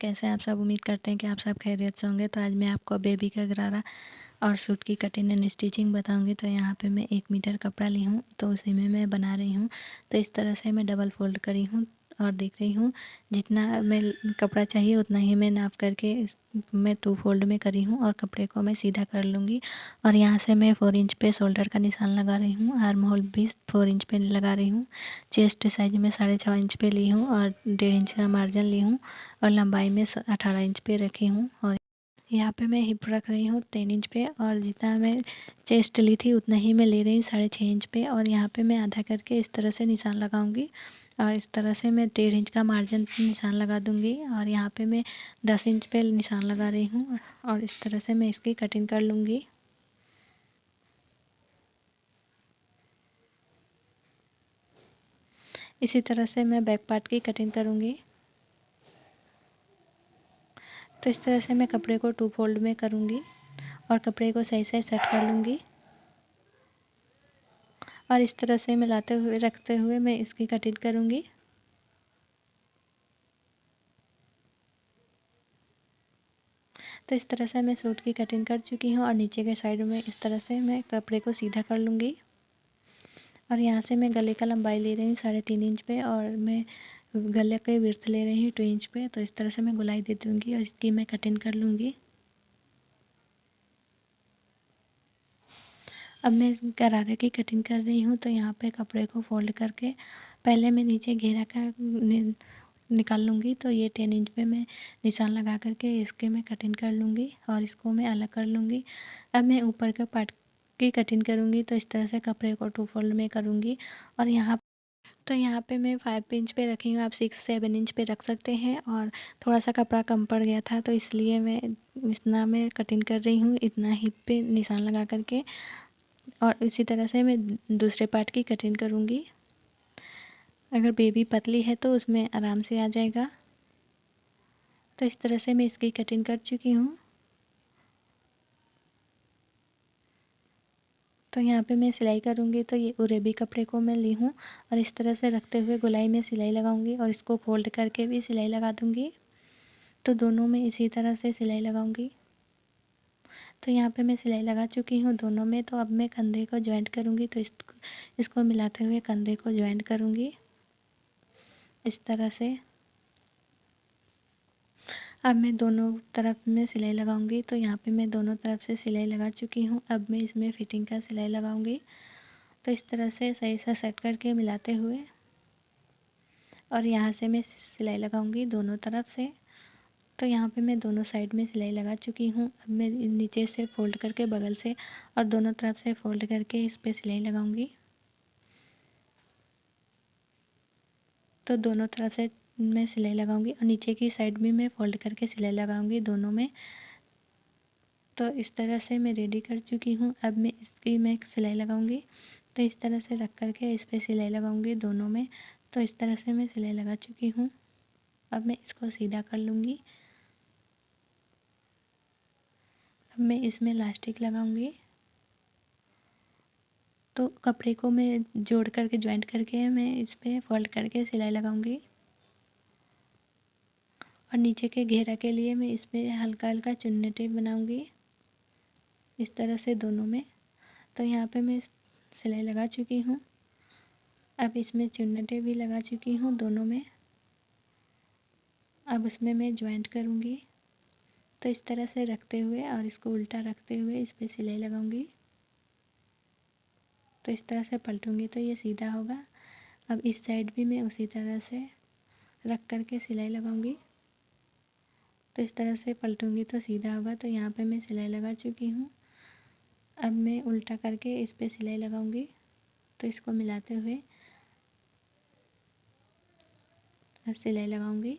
कैसे हैं आप सब? उम्मीद करते हैं कि आप सब खैरियत से होंगे। तो आज मैं आपको बेबी का गरारा और सूट की कटिंग एंड स्टिचिंग बताऊंगी। तो यहाँ पे मैं 1 मीटर कपड़ा ली हूँ, तो उसी में मैं बना रही हूँ। तो इस तरह से मैं डबल फोल्ड करी हूँ और देख रही हूँ जितना मैं कपड़ा चाहिए उतना ही मैं नाप करके मैं 2 फोल्ड में करी हूँ और कपड़े को मैं सीधा कर लूँगी। और यहाँ से मैं 4 इंच पे शोल्डर का निशान लगा रही हूँ। आर्म होल भी 4 इंच पे लगा रही हूँ। चेस्ट साइज में 6.5 इंच पे ली हूँ और 1.5 इंच का मार्जिन ली हूँ और लंबाई में 18 इंच पे रखी हूँ। और यहाँ पे मैं हिप रख रही हूँ 10 इंच पे और जितना मैं चेस्ट ली थी उतना ही मैं ले रही हूँ 6.5 इंच पे। और यहाँ पे मैं आधा करके इस तरह से निशान लगाऊंगी और इस तरह से मैं 1.5 इंच का मार्जिन निशान लगा दूंगी। और यहाँ पे मैं 10 इंच पे निशान लगा रही हूँ और इस तरह से मैं इसकी कटिंग कर लूँगी। इसी तरह से मैं बैक पार्ट की कटिंग करूँगी। तो इस तरह से मैं कपड़े को 2 फोल्ड में करूँगी और कपड़े को सही से सेट कर लूँगी और इस तरह से मिलाते हुए रखते हुए मैं इसकी कटिंग करूँगी। तो इस तरह से मैं सूट की कटिंग कर चुकी हूँ और नीचे के साइड में इस तरह से मैं कपड़े को सीधा कर लूँगी। और यहाँ से मैं गले का लंबाई ले रही हूँ 3.5 इंच पे और मैं गले के विड्थ ले रही हूँ 2 इंच पे। तो इस तरह से मैं गोलाई दे दूँगी और इसकी मैं कटिंग कर लूँगी। अब मैं गरारे की कटिंग कर रही हूँ। तो यहाँ पे कपड़े को फोल्ड करके पहले मैं नीचे घेरा का निकाल लूँगी। तो ये 10 इंच पे मैं निशान लगा करके इसके मैं कटिंग कर लूँगी और इसको मैं अलग कर लूँगी। अब मैं ऊपर के पार्ट की कटिंग करूँगी। तो इस तरह से कपड़े को 2 फोल्ड में करूँगी और यहाँ पे मैं 5 इंच पे रखी हूँ। आप 6-7 इंच पे रख सकते हैं। और थोड़ा सा कपड़ा कम पड़ गया था तो इसलिए मैं इतना मैं कटिंग कर रही हूँ, इतना हिप पे निशान लगा करके। और इसी तरह से मैं दूसरे पार्ट की कटिंग करूँगी। अगर बेबी पतली है तो उसमें आराम से आ जाएगा। तो इस तरह से मैं इसकी कटिंग कर चुकी हूँ। तो यहाँ पे मैं सिलाई करूँगी। तो ये उरेबी कपड़े को मैं ली हूँ और इस तरह से रखते हुए गोलाई में सिलाई लगाऊंगी और इसको फोल्ड करके भी सिलाई लगा दूँगी। तो दोनों में इसी तरह से सिलाई लगाऊंगी। तो यहाँ पे मैं सिलाई लगा चुकी हूँ दोनों में। तो अब मैं कंधे को जॉइंट करूँगी। तो इसको मिलाते हुए कंधे को जॉइंट करूँगी इस तरह से। अब मैं दोनों तरफ में सिलाई लगाऊंगी। तो यहाँ पे मैं दोनों तरफ से सिलाई लगा चुकी हूँ। अब मैं इसमें फिटिंग का सिलाई लगाऊंगी। तो इस तरह से सही से सेट करके मिलाते हुए और यहाँ से मैं सिलाई लगाऊंगी दोनों तरफ से। तो यहाँ पे मैं दोनों साइड में सिलाई लगा चुकी हूँ। अब मैं नीचे से फोल्ड करके बगल से और दोनों तरफ से फोल्ड करके इस पर सिलाई लगाऊंगी। तो दोनों तरफ से मैं सिलाई लगाऊंगी और नीचे की साइड भी मैं फोल्ड करके सिलाई लगाऊंगी दोनों में। तो इस तरह से मैं रेडी कर चुकी हूँ। अब मैं इसकी मैं सिलाई लगाऊंगी। तो इस तरह से रख करके इस पर सिलाई लगाऊंगी दोनों में। तो इस तरह से मैं सिलाई लगा चुकी हूँ। अब मैं इसको सीधा कर लूँगी। अब मैं इसमें इलास्टिक लगाऊंगी। तो कपड़े को मैं जोड़ करके जॉइंट करके मैं इस पर फोल्ड करके सिलाई लगाऊंगी। और नीचे के घेरा के लिए मैं इस पर हल्का हल्का चुन्नी टेप बनाऊंगी इस तरह से दोनों में। तो यहाँ पे मैं सिलाई लगा चुकी हूँ। अब इसमें चुन्नी टेप भी लगा चुकी हूँ दोनों में। अब उसमें मैं जॉइंट करूँगी। तो इस तरह से रखते हुए और इसको उल्टा रखते हुए इस पर सिलाई लगाऊंगी। तो इस तरह से पलटूंगी तो ये सीधा होगा। अब इस साइड भी मैं उसी तरह से रख करके सिलाई लगाऊंगी। तो इस तरह से पलटूंगी तो सीधा होगा। तो यहाँ पे मैं सिलाई लगा चुकी हूँ। अब मैं उल्टा करके इस पर सिलाई लगाऊंगी। तो इसको मिलाते हुए सिलाई लगाऊंगी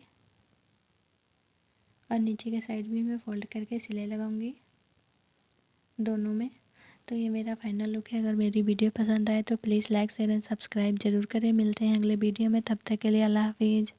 और नीचे के साइड भी मैं फोल्ड करके सिलाई लगाऊंगी दोनों में। तो ये मेरा फाइनल लुक है। अगर मेरी वीडियो पसंद आए तो please like share and subscribe ज़रूर करें। मिलते हैं अगले वीडियो में, तब तक के लिए अल्लाह हाफिज़।